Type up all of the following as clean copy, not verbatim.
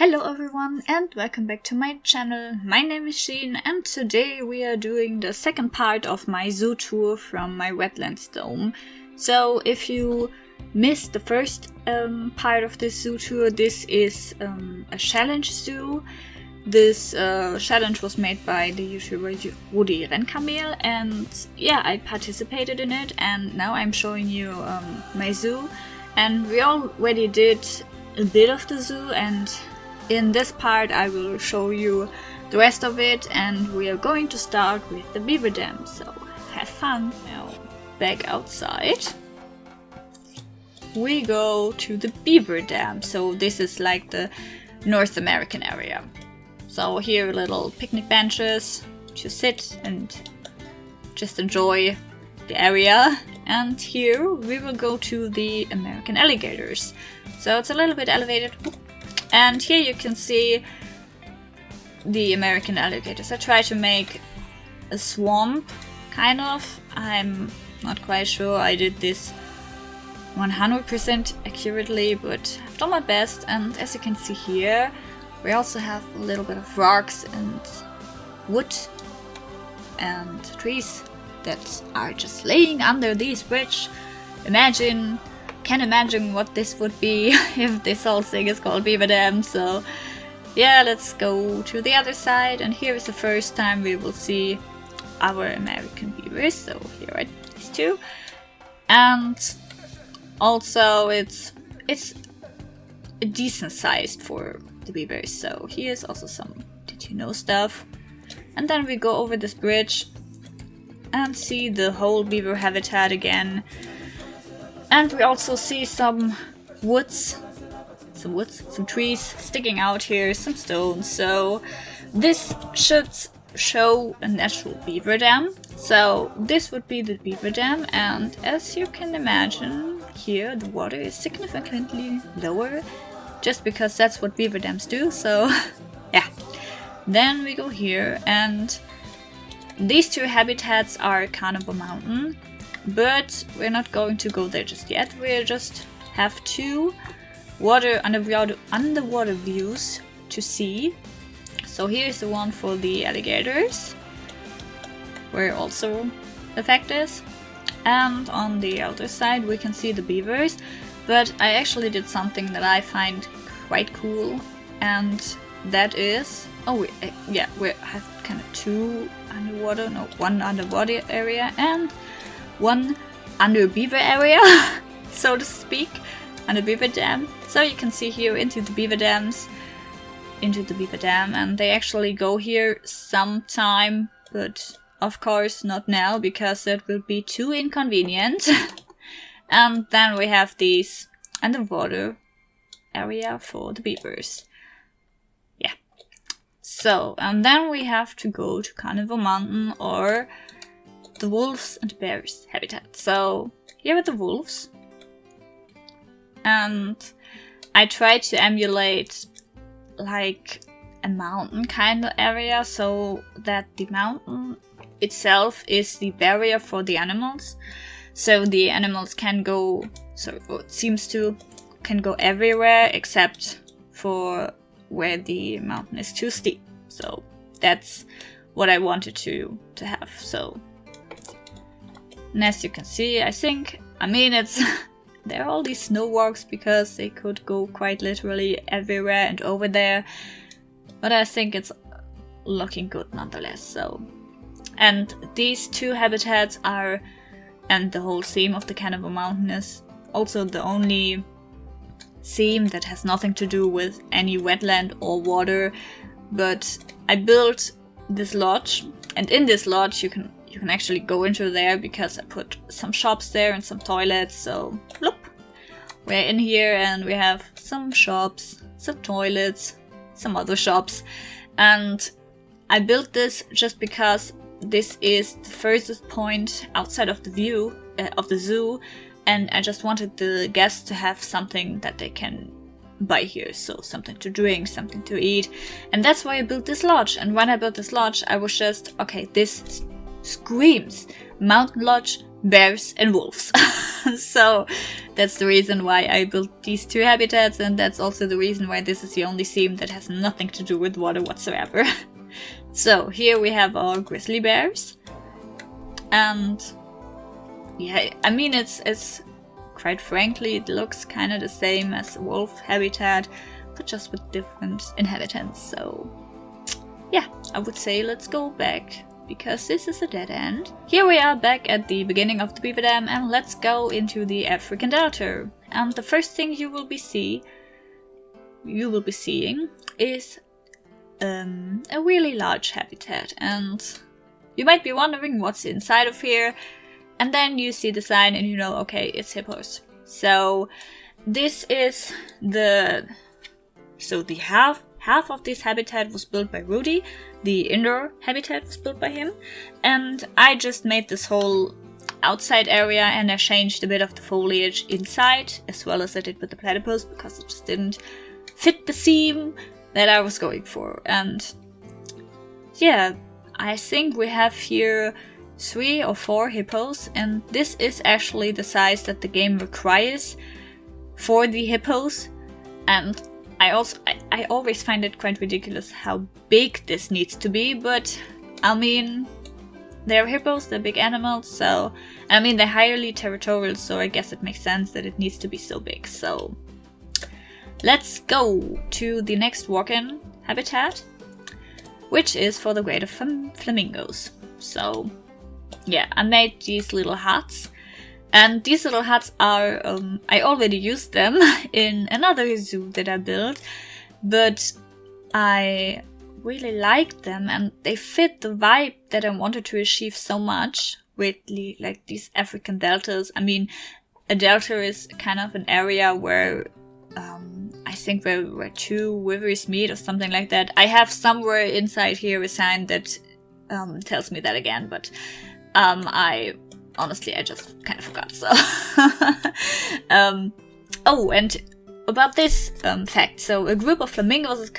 Hello everyone and welcome back to my channel. My name is Sheen and today we are doing the second part of my zoo tour from my Wetlands dome. So if you missed the first part of this zoo tour, this is a challenge zoo. This challenge was made by the YouTuber Rudi Rennkamel and yeah, I participated in it and now I'm showing you my zoo. And we already did a bit of the zoo, and in this part I will show you the rest of it, and we are going to start with the Beaver Dam, so have fun. Now back outside we go to the Beaver Dam. So this is like the North American area. So here little picnic benches to sit and just enjoy the area. And here we will go to the American alligators. So it's a little bit elevated. And here you can see the American alligators. I try to make a swamp, kind of. I'm not quite sure I did this 100% accurately, but I've done my best. And as you can see here, we also have a little bit of rocks and wood and trees that are just laying under this bridge. Can't imagine what this would be if this whole thing is called Beaver Dam. So yeah, let's go to the other side, and here is the first time we will see our American beavers. So here are these two, and also it's decent sized for the beavers. So here's also some did you know stuff, and then we go over this bridge and see the whole beaver habitat again. And we also see some some trees sticking out here, some stones. So this should show a natural beaver dam. So this would be the beaver dam, and as you can imagine, here the water is significantly lower, just because that's what beaver dams do. So yeah. Then we go here, and these two habitats are Carnival Mountain. But we're not going to go there just yet. We just have two underwater views to see. So here's the one for the alligators, where also the fact is. And on the other side we can see the beavers. But I actually did something that I find quite cool, and that is we have kind of one underwater area and one under beaver area, so to speak, under beaver dam. So you can see here into the beaver dam, and they actually go here sometime, but of course not now because that will be too inconvenient. And then we have these underwater area for the beavers. Yeah. So, and then we have to go to Carnival Mountain, or the wolves and bears habitat. So here are the wolves, and I tried to emulate like a mountain kind of area, so that the mountain itself is the barrier for the animals. So the animals can go, can go everywhere except for where the mountain is too steep. So that's what I wanted to have. So, and as you can see, it's there are all these snow walks because they could go quite literally everywhere and over there, but I think it's looking good nonetheless. So, and these two habitats are, and the whole theme of the Carnival Mountain is also the only theme that has nothing to do with any wetland or water. But I built this lodge, and in this lodge you can actually go into there because I put some shops there and some toilets. So look, we're in here and we have some shops, some toilets, some other shops. And I built this just because this is the furthest point outside of the view of the zoo, and I just wanted the guests to have something that they can buy here, so something to drink, something to eat, and that's why I built this lodge. And when I built this lodge, I was just, okay, this screams mountain lodge bears and wolves. So that's the reason why I built these 2 habitats, and that's also the reason why this is the only theme that has nothing to do with water whatsoever. So here we have our grizzly bears, and yeah, I mean it's quite frankly it looks kind of the same as a wolf habitat, but just with different inhabitants. So yeah, I would say let's go back, because this is a dead end. Here we are back at the beginning of the Beaver Dam, and let's go into the African Delta. And the first thing you will be seeing is a really large habitat, and you might be wondering what's inside of here, and then you see the sign and you know, okay, it's hippos. So this is the half of this habitat was built by Rudi. The indoor habitat was built by him, and I just made this whole outside area, and I changed a bit of the foliage inside, as well as I did with the platypus, because it just didn't fit the theme that I was going for. And yeah, I think we have here 3 or 4 hippos, and this is actually the size that the game requires for the hippos. And I always find it quite ridiculous how big this needs to be, but I mean, they're hippos, they're big animals, so I mean they're highly territorial, so I guess it makes sense that it needs to be so big. So let's go to the next walk-in habitat, which is for the greater flamingos. So yeah, I made these little huts. And these little huts are, I already used them in another zoo that I built, but I really liked them and they fit the vibe that I wanted to achieve so much with like these African deltas. I mean, a delta is kind of an area where I think where 2 rivers meet or something like that. I have somewhere inside here a sign that tells me that again, but honestly, I just kind of forgot, so. Oh, and about this fact, so a group of flamingos is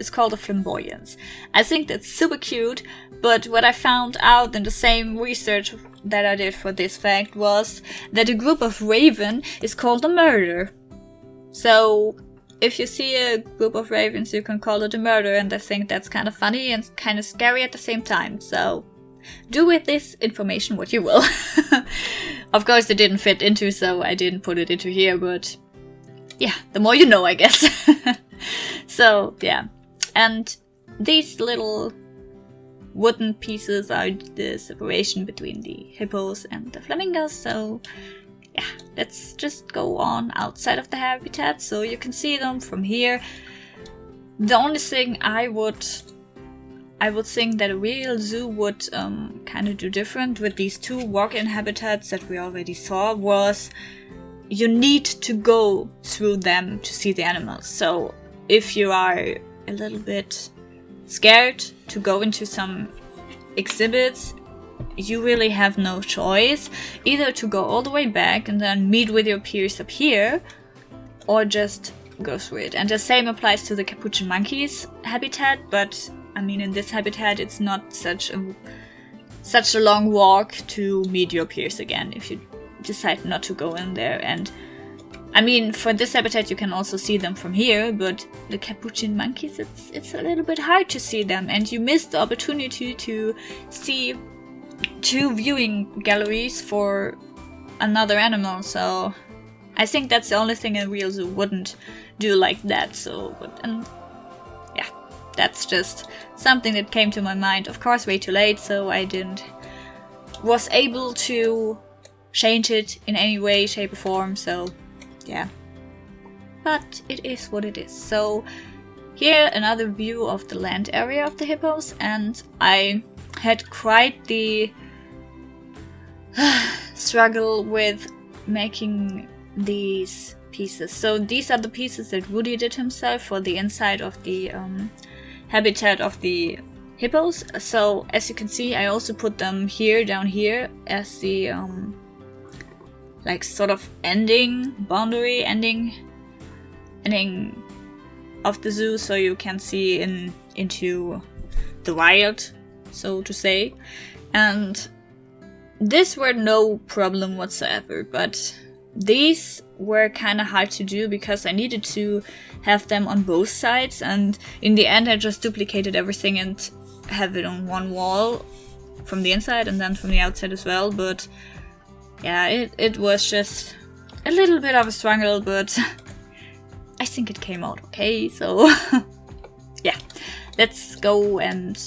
called a flamboyance. I think that's super cute, but what I found out in the same research that I did for this fact was that a group of raven is called a murder. So if you see a group of ravens, you can call it a murder, and I think that's kind of funny and kind of scary at the same time, so do with this information what you will. Of course it didn't fit into, so I didn't put it into here, but yeah, the more you know, I guess. So yeah, and these little wooden pieces are the separation between the hippos and the flamingos. So yeah, let's just go on outside of the habitat so you can see them from here. The only thing I would think that a real zoo would kind of do different with these 2 walk-in habitats that we already saw was you need to go through them to see the animals. So if you are a little bit scared to go into some exhibits, you really have no choice. Either to go all the way back and then meet with your peers up here, or just go through it. And the same applies to the capuchin monkeys habitat, but I mean in this habitat it's not such a long walk to meet your peers again if you decide not to go in there. And I mean, for this habitat you can also see them from here, but the capuchin monkeys, it's a little bit hard to see them, and you miss the opportunity to see 2 viewing galleries for another animal. So I think that's the only thing a real zoo wouldn't do like that. So, and yeah, that's just something that came to my mind. Of course, way too late, so I was able to change it in any way, shape or form, so yeah. But it is what it is. So here another view of the land area of the hippos, and I had quite the struggle with making these pieces. So these are the pieces that Rudi did himself for the inside of the habitat of the hippos. So as you can see, I also put them here, down here, as the like sort of ending of the zoo, so you can see into the wild, so to say. And This were no problem whatsoever, but these were kind of hard to do because I needed to have them on both sides, and in the end I just duplicated everything and have it on one wall from the inside and then from the outside as well. But yeah, it was just a little bit of a struggle, but I think it came out okay, so yeah, let's go and...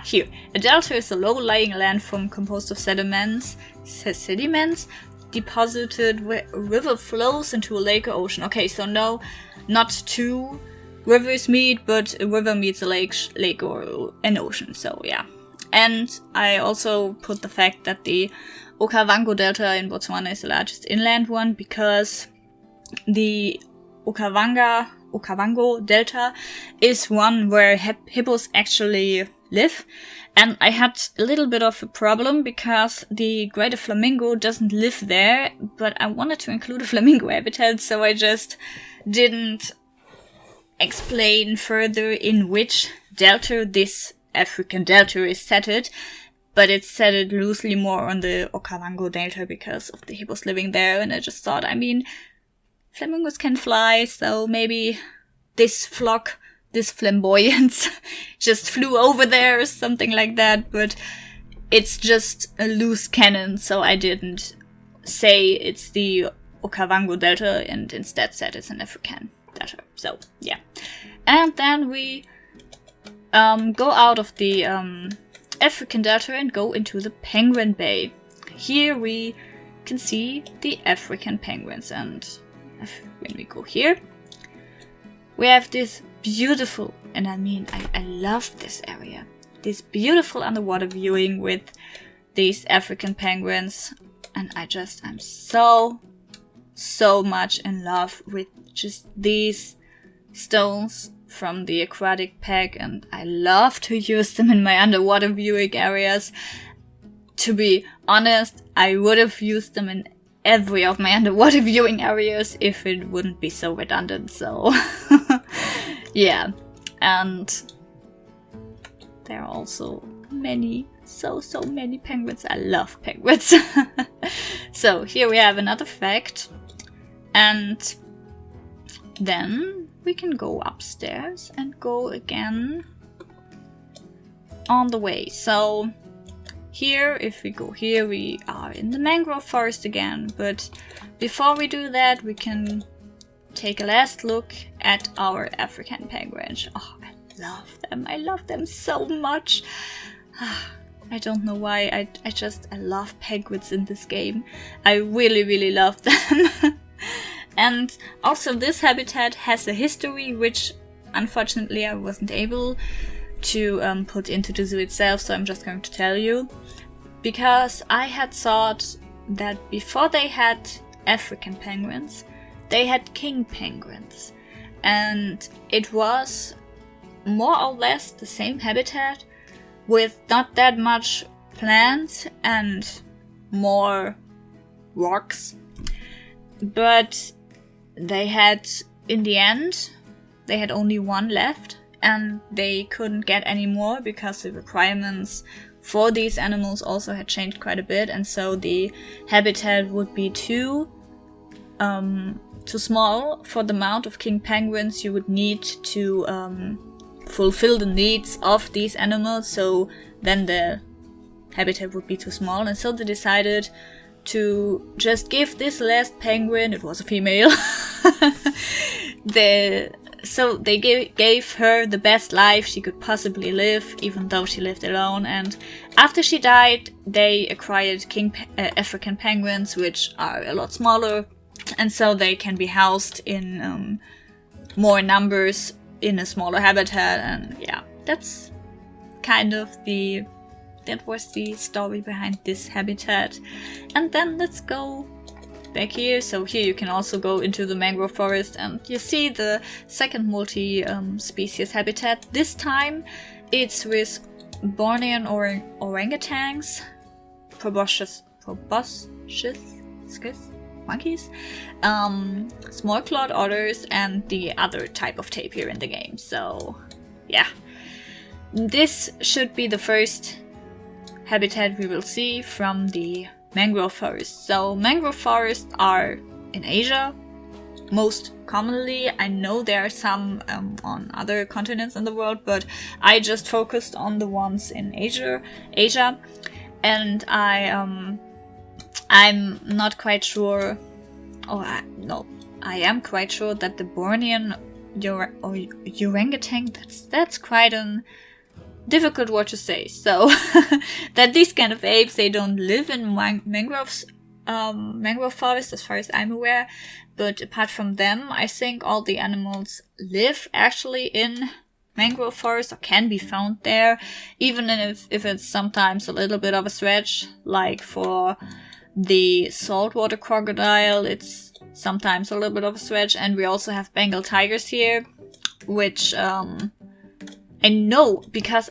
here. A delta is a low-lying landform composed of sediments deposited where a river flows into a lake or ocean. Okay, so no, not two rivers meet, but a river meets a lake or an ocean, so yeah. And I also put the fact that the Okavango Delta in Botswana is the largest inland one, because the Okavango Delta is one where hippos actually live. And I had a little bit of a problem because the greater flamingo doesn't live there, but I wanted to include a flamingo habitat, so I just didn't explain further in which delta this African delta is setted, but it's setted loosely more on the Okavango Delta because of the hippos living there, and I just thought, I mean, flamingos can fly, so maybe this flock, this flamboyance, just flew over there or something like that, but it's just a loose cannon, so I didn't say it's the Okavango Delta and instead said it's an African Delta. So, yeah. And then we go out of the African Delta and go into the Penguin Bay. Here we can see the African penguins, and when we go here, we have this beautiful, and I mean, I love this area, this beautiful underwater viewing with these African penguins, and I'm so much in love with just these stones from the aquatic pack, and I love to use them in my underwater viewing areas. To be honest, I would have used them in every of my underwater viewing areas if it wouldn't be so redundant, so yeah. And there are also many, so many penguins. I love penguins. So here we have another fact, and then we can go upstairs and go again on the way. So here, if we go here, we are in the Mangrove Forest again, but before we do that, we can take a last look at our African penguins. Oh, I love them so much. I don't know why, I love penguins in this game. I really love them. And also this habitat has a history which unfortunately I wasn't able to put into the zoo itself, so I'm just going to tell you. Because I had thought that before they had African penguins, they had king penguins. And it was more or less the same habitat with not that much plants and more rocks. But they had, in the end, they had only one left, and they couldn't get any more because the requirements for these animals also had changed quite a bit, and so the habitat would be too small for the amount of king penguins you would need to fulfill the needs of these animals, so then the habitat would be too small, and so they decided to just give this last penguin, it was a female, so they gave her the best life she could possibly live, even though she lived alone. And after she died, they acquired African penguins, which are a lot smaller, and so they can be housed in more numbers in a smaller habitat. And yeah, that's kind of that was the story behind this habitat. And then let's go back here. So here you can also go into the mangrove forest, and you see the second multi-species habitat. This time it's with Bornean orangutans, proboscis monkeys, small clawed otters, and the other type of tapir in the game. So yeah, this should be the first habitat we will see from the mangrove forest. So mangrove forests are in Asia most commonly. I know there are some on other continents in the world, but I just focused on the ones in Asia. And I'm not quite sure. I am quite sure that the Bornean orangutan, that's quite a difficult word to say. So that these kind of apes, they don't live in mangrove forest as far as I'm aware. But apart from them, I think all the animals live actually in mangrove forest or can be found there, even if it's sometimes a little bit of a stretch. Like for the saltwater crocodile, it's sometimes a little bit of a stretch. And we also have Bengal tigers here, which I know because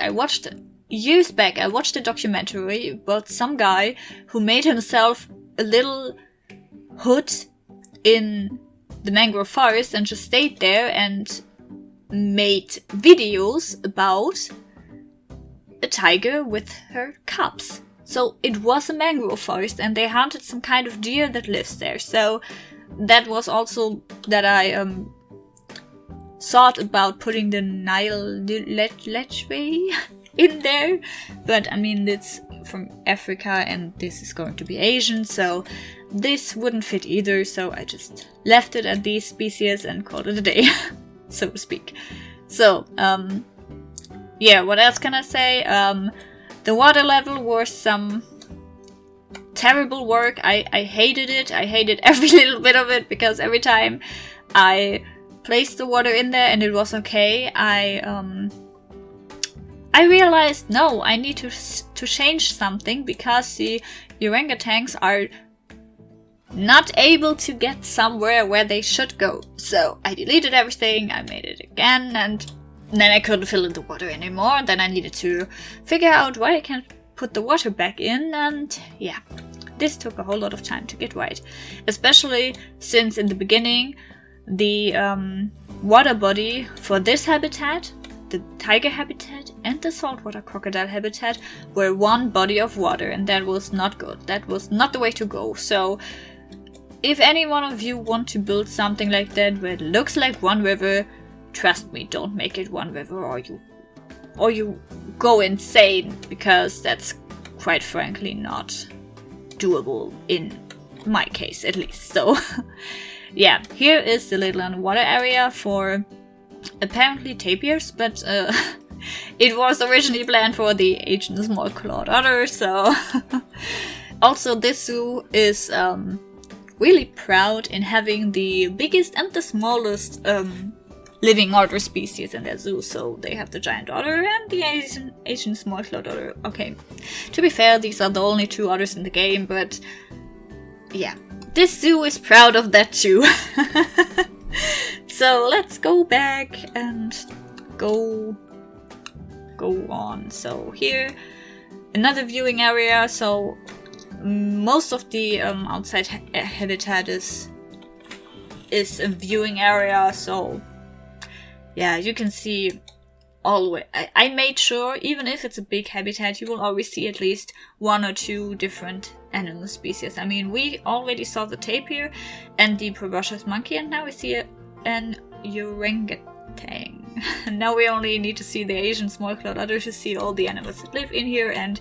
years back I watched a documentary about some guy who made himself a little hut in the mangrove forest and just stayed there and made videos about a tiger with her cubs. So it was a mangrove forest and they hunted some kind of deer that lives there. So that was also that I thought about putting the Nile lechwe in there. But I mean, it's from Africa and this is going to be Asian, so this wouldn't fit either. So I just left it at these species and called it a day, so to speak. So, yeah, what else can I say? The water level was some terrible work. I hated it. I hated every little bit of it because every time I placed the water in there and it was okay, I realized, no, I need to change something because the orangutans are not able to get somewhere where they should go. So I deleted everything, I made it again, and then I couldn't fill in the water anymore. Then I needed to figure out why I can't put the water back in, and yeah, this took a whole lot of time to get right. Especially since in the beginning, the water body for this habitat, the tiger habitat and the saltwater crocodile habitat, were one body of water, and that was not good. That was not the way to go. So if any one of you want to build something like that where it looks like one river, trust me, don't make it one river or you go insane, because that's quite frankly not doable in my case at least. So yeah, here is the little underwater area for apparently tapirs, but it was originally planned for the Asian small-clawed otter. So also this zoo is really proud in having the biggest and the smallest living otter species in their zoo. So they have the giant otter and the Asian small-clawed otter. Okay, to be fair, these are the only two otters in the game, but yeah, this zoo is proud of that too. So let's go back and go on. So here, another viewing area. So most of the outside habitat is a viewing area. So yeah, you can see all the way. I made sure, even if it's a big habitat, you will always see at least one or two different animal species. I mean, we already saw the tapir and the proboscis monkey, and now we see an orangutan. Now we only need to see the Asian small-clawed otter to see all the animals that live in here, and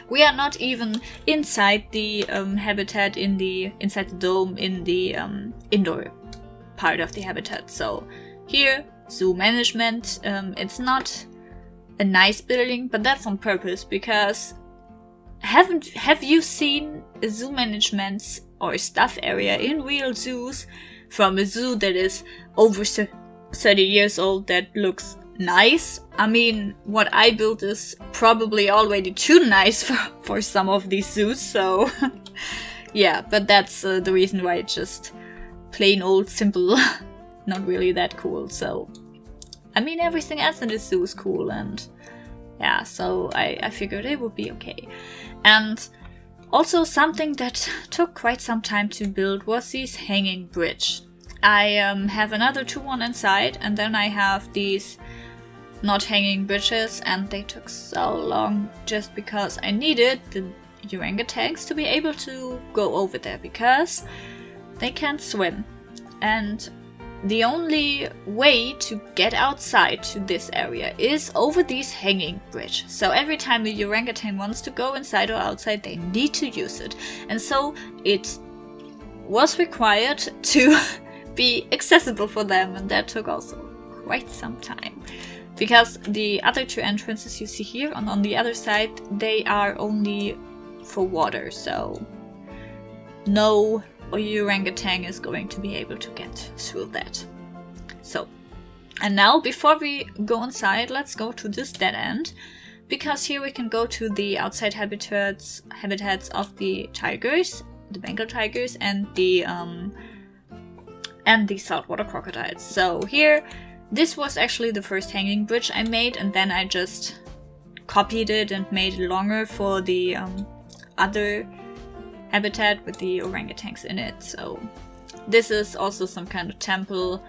we are not even inside the habitat, inside the dome, in the indoor part of the habitat. So here, zoo management, it's not a nice building, but that's on purpose, because have you seen a zoo management or staff area in real zoos from a zoo that is over 30 years old that looks nice? I mean, what I built is probably already too nice for some of these zoos, so yeah, but that's the reason why it's just plain old simple, not really that cool. So I mean, everything else in this zoo is cool, and yeah, so I figured it would be okay. And also something that took quite some time to build was this hanging bridge. I have another 2-1 inside, and then I have these not hanging bridges, and they took so long just because I needed the orangutans to be able to go over there because they can't swim. And the only way to get outside to this area is over these hanging bridge. So every time the orangutan wants to go inside or outside, they need to use it. And so it was required to be accessible for them, and that took also quite some time. Because the other two entrances you see here on the other side, they are only for water, so no orangutan is going to be able to get through that. So, and now before we go inside, let's go to this dead end, because here we can go to the outside habitats of the tigers, the Bengal tigers, and the saltwater crocodiles. So here, this was actually the first hanging bridge I made, and then I just copied it and made it longer for the other habitat with the orangutans in it. So this is also some kind of temple.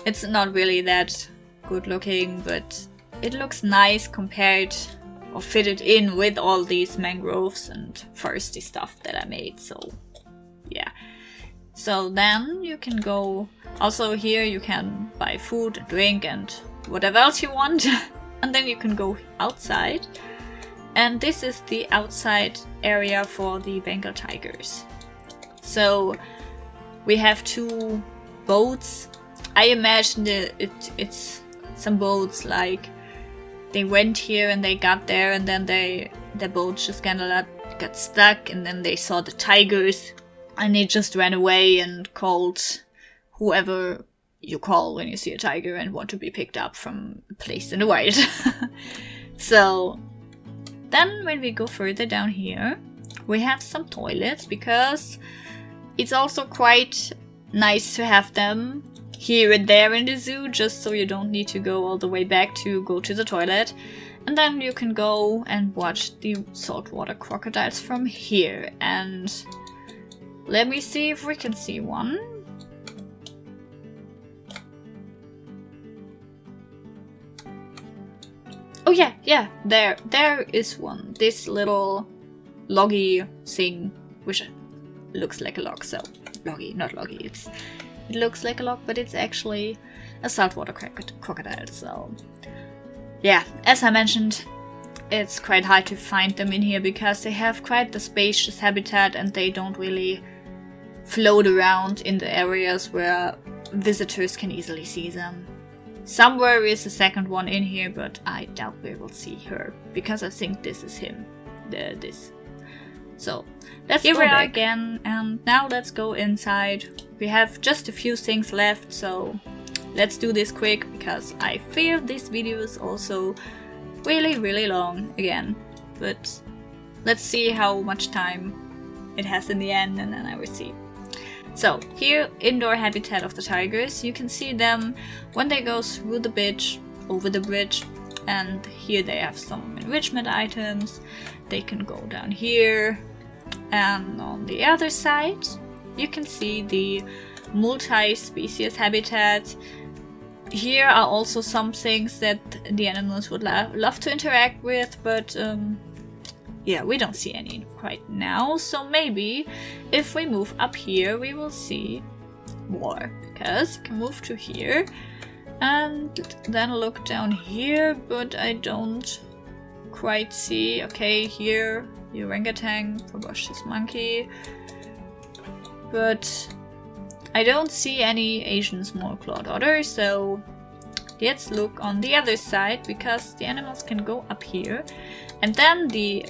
It's not really that good looking, but it looks nice compared or fitted in with all these mangroves and foresty stuff that I made. So yeah. So then you can go, also here you can buy food and drink and whatever else you want. And then you can go outside. And this is the outside area for the Bengal tigers. So we have two boats. I imagine it's some boats like they went here and they got there, and then their boats just kind of got stuck, and then they saw the tigers and they just ran away and called whoever you call when you see a tiger and want to be picked up from a place in the wild. So then when we go further down here, we have some toilets, because it's also quite nice to have them here and there in the zoo, just so you don't need to go all the way back to go to the toilet. And then you can go and watch the saltwater crocodiles from here. And let me see if we can see one. Oh yeah, there is one. This little loggy thing, which looks like a log, so loggy, not loggy. It looks like a log, but it's actually a saltwater crocodile. So yeah, as I mentioned, it's quite hard to find them in here because they have quite the spacious habitat and they don't really float around in the areas where visitors can easily see them. Somewhere is a second one in here, but I doubt we will see her, because I think this is him. So here we are again, and now let's go inside. We have just a few things left, so let's do this quick, because I fear this video is also really long again. But let's see how much time it has in the end, and then I will see. So here, indoor habitat of the tigers. You can see them when they go through the bridge, over the bridge, and here they have some enrichment items. They can go down here, and on the other side you can see the multi-species habitat. Here are also some things that the animals would love to interact with, but yeah, we don't see any right now, so maybe if we move up here we will see more, because you can move to here and then look down here, but I don't quite see. Okay, here, orangutan, proboscis monkey, but I don't see any Asian small-clawed otter, so let's look on the other side, because the animals can go up here, and then the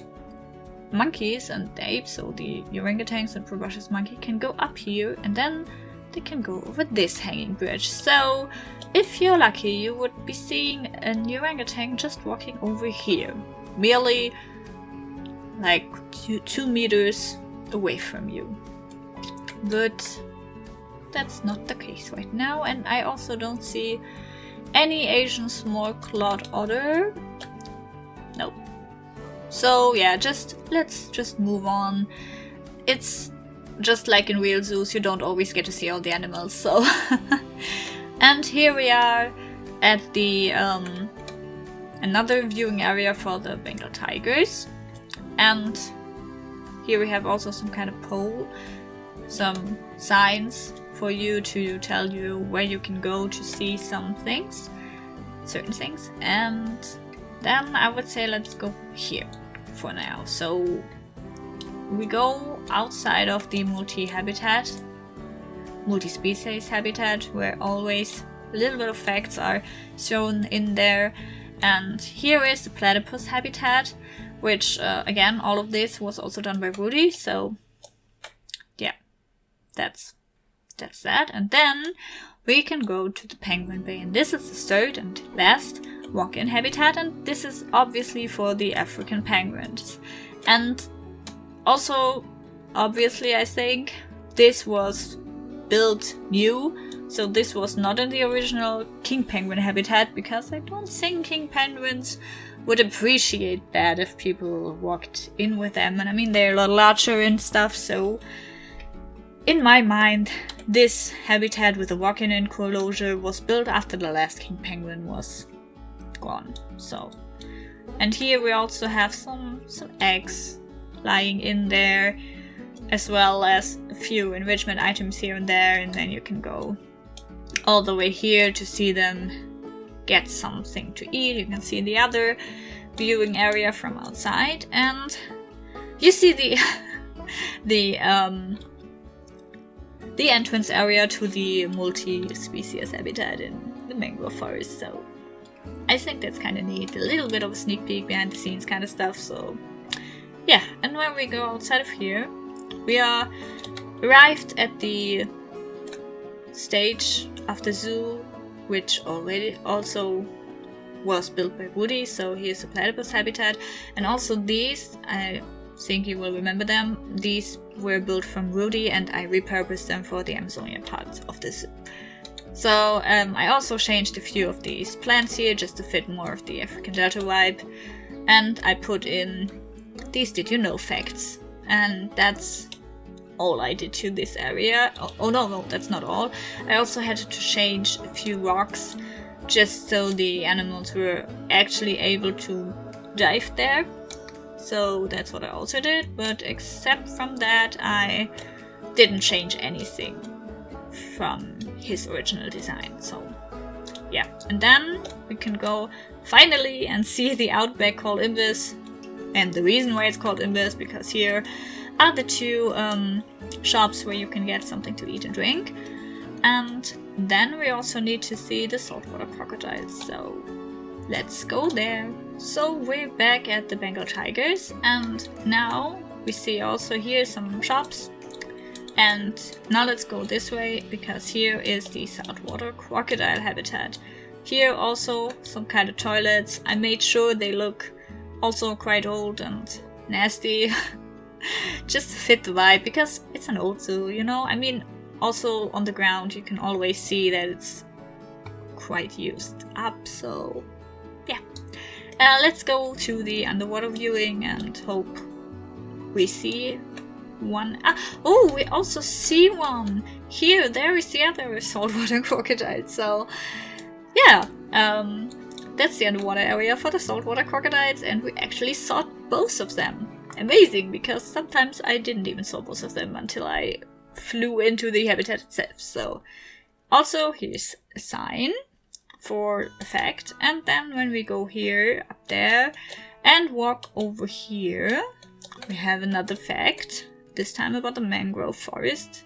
monkeys and the apes, so the orangutans and proboscis monkey, can go up here, and then they can go over this hanging bridge. So if you're lucky, you would be seeing an orangutan just walking over here, merely like 2 meters away from you. But that's not the case right now, and I also don't see any Asian small-clawed otter. Nope. So yeah, let's just move on. It's just like in real zoos, you don't always get to see all the animals, so. And here we are at the another viewing area for the Bengal Tigers, and here we have also some kind of pole, some signs for you to tell you where you can go to see some things, certain things. And then I would say let's go here for now. So we go outside of the multi-species habitat, where always a little bit of facts are shown in there. And here is the Platypus Habitat, which again, all of this was also done by Rudi. So yeah, that's that. And then we can go to the Penguin Bay, and this is the third and last walk-in habitat, and this is obviously for the African penguins. And also, obviously, I think this was built new, so this was not in the original king penguin habitat, because I don't think king penguins would appreciate that if people walked in with them. And I mean, they're a lot larger and stuff, so in my mind, this habitat with a walk-in enclosure was built after the last king penguin was gone. So, and here we also have some eggs lying in there, as well as a few enrichment items here and there, and then you can go all the way here to see them get something to eat. You can see the other viewing area from outside, and you see the entrance area to the multi-species habitat in the Mangrove Forest. So I think that's kind of neat, a little bit of a sneak peek behind the scenes kind of stuff. So yeah, and when we go outside of here, we are arrived at the stage of the zoo, which already also was built by Rudi. So here's the Platypus Habitat, and also these, I think you will remember them, these were built from Rudi, and I repurposed them for the Amazonian parts of the zoo. So I also changed a few of these plants here just to fit more of the African Delta vibe, and I put in these did you know facts, and that's all I did to this area. Oh no, that's not all. I also had to change a few rocks just so the animals were actually able to dive there. So that's what I also did, but except from that, I didn't change anything from his original design. So yeah, and then we can go finally and see the Outback Hole Imbiss. And the reason why it's called Imbiss, because here are the two shops where you can get something to eat and drink. And then we also need to see the Saltwater Crocodiles, so let's go there. So we're back at the Bengal Tigers, and now we see also here some shops. And now let's go this way, because here is the Saltwater Crocodile Habitat. Here also some kind of toilets. I made sure they look also quite old and nasty, just to fit the vibe, because it's an old zoo, you know? I mean, also on the ground you can always see that it's quite used up, so yeah. Let's go to the underwater viewing and hope we see one. Oh, we also see one! Here, there is the other saltwater crocodile, so yeah. That's the underwater area for the saltwater crocodiles, and we actually saw both of them. Amazing, because sometimes I didn't even saw both of them until I flew into the habitat itself. So also here's a sign for a fact, and then when we go here up there and walk over here, we have another fact, this time about the Mangrove Forest.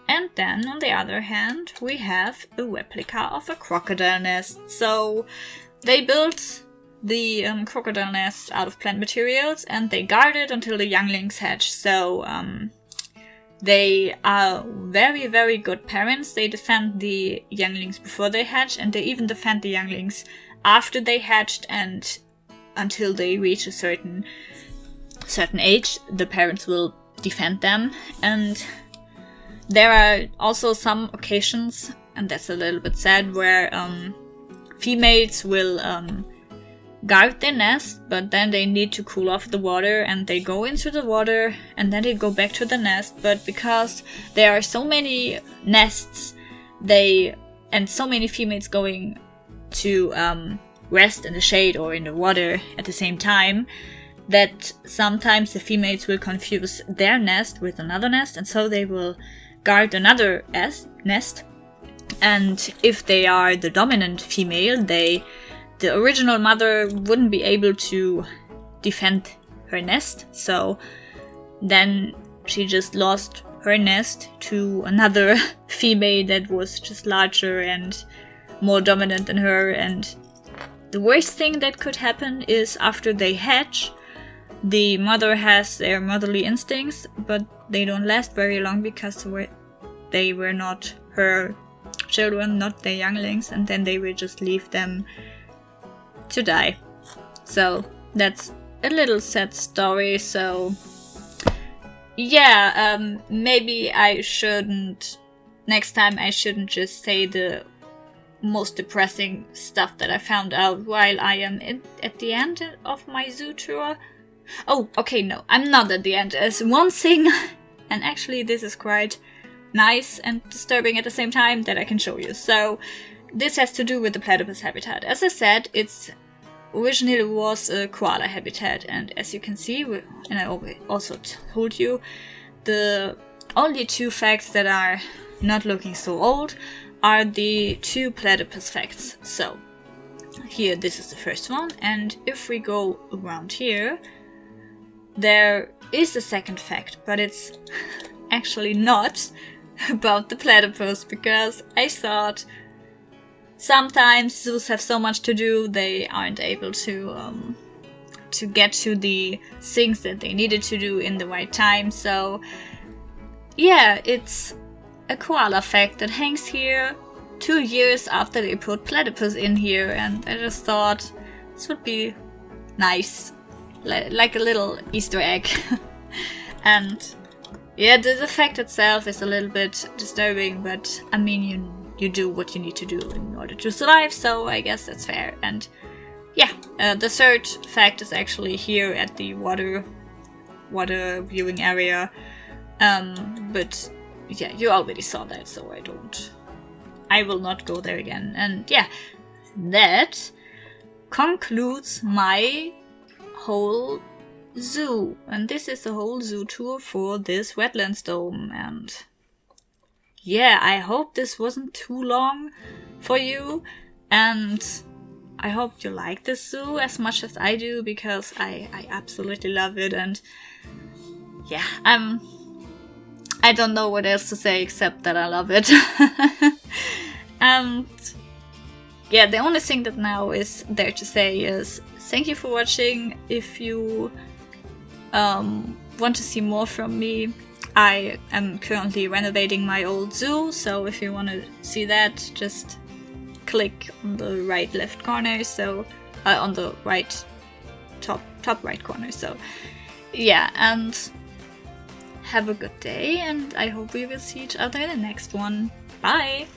And then on the other hand we have a replica of a crocodile nest. So they built the crocodile nest out of plant materials, and they guard it until the younglings hatch. So they are very, very good parents. They defend the younglings before they hatch, and they even defend the younglings after they hatched, and until they reach a certain age, the parents will defend them. And there are also some occasions, and that's a little bit sad, where females will guard their nest, but then they need to cool off the water, and they go into the water and then they go back to the nest. But because there are so many nests, and so many females going to rest in the shade or in the water at the same time, that sometimes the females will confuse their nest with another nest, and so they will guard another nest. And if they are the dominant female, the original mother wouldn't be able to defend her nest, so then she just lost her nest to another female that was just larger and more dominant than her. And the worst thing that could happen is after they hatch, the mother has their motherly instincts, but they don't last very long because they were not her children, not their younglings, and then they will just leave them to die. So that's a little sad story. So yeah, maybe next time I shouldn't just say the most depressing stuff that I found out while I am at the end of my zoo tour. Oh, okay, no, I'm not at the end. There's one thing, and actually this is quite nice and disturbing at the same time, that I can show you. So this has to do with the Platypus Habitat. As I said, it's originally was a koala habitat, and as you can see, and I also told you, the only 2 facts that are not looking so old are the 2 platypus facts. So here, this is the first one, and if we go around here, there is a second fact, but it's actually not about the platypus, because I thought sometimes zoos have so much to do they aren't able to get to the things that they needed to do in the right time. So yeah, it's a koala fact that hangs here 2 years after they put platypus in here, and I just thought this would be nice, like a little Easter egg. And yeah, the fact itself is a little bit disturbing, but I mean, you do what you need to do in order to survive, so I guess that's fair. And yeah, the third fact is actually here at the water viewing area, but yeah, you already saw that, so I will not go there again. And yeah, that concludes my whole zoo, and this is the whole zoo tour for this Wetlands dome. And yeah, I hope this wasn't too long for you, and I hope you like this zoo as much as I do, because I absolutely love it. And yeah, I don't know what else to say except that I love it. And yeah, the only thing that now is there to say is thank you for watching. If you want to see more from me, I am currently renovating my old zoo, so if you want to see that, just click on the right left corner, so on the right top right corner. So yeah, and have a good day, and I hope we will see each other in the next one. Bye!